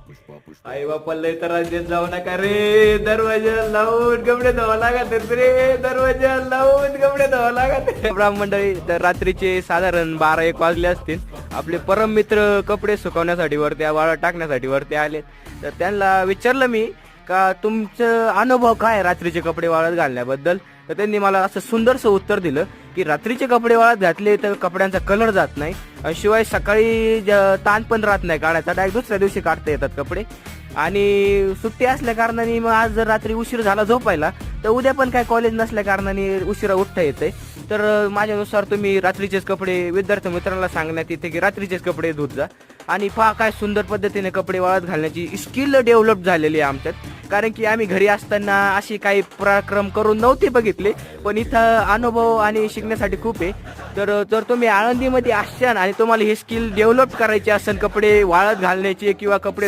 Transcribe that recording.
आई बापाला त्रास देत जाऊ नका रे, दरवाजा लावून कपडे धुवा लागत रे, दरवाजा लावून कपडे धुवा लागत. ब्राह्मण मंडळी, तर रात्रीचे साधारण 12-1 वाजले असतील. आपले परम मित्र कपडे सुकवण्यासाठी वरती वाळत टाकण्यासाठी वरती आले. तर त्यांना विचारलं मी का तुमचं अनुभव काय रात्रीचे कपडे वाळत घालण्याबद्दल. तर त्यांनी मला असं सुंदरसं उत्तर दिलं की रात्रीचे कपडे वाळत घातले तर कपड्यांचा कलर जात नाही, शिवाय सकाळी ताण पण राहत नाही काढायचा, डायरेक्ट दुसऱ्या दिवशी काढता येतात कपडे. आणि सुट्टी असल्या कारणाने मग आज जर रात्री उशीर झाला झोपायला तर उद्या पण काय कॉलेज नसल्या कारणाने उशिरा उठता येतंय. तर माझ्यानुसार तुम्ही रात्रीचेच कपडे, विद्यार्थी मित्रांना सांगण्यात येते की रात्रीचेच कपडे धुत जा. आणि पहा काय सुंदर पद्धतीने कपडे वाळत घालण्याची स्किल डेव्हलप झालेली आहे आमच्यात. कारण की आम्ही घरी असताना अशी काही पराक्रम करून नव्हते बघितले, पण इथं अनुभव आणि शिकण्यासाठी खूप आहे. तर जर तुम्ही आळंदीमध्ये असाल आणि तुम्हाला हे स्किल डेव्हलप करायचे असेल, कपडे वाळत घालण्याचे किंवा कपडे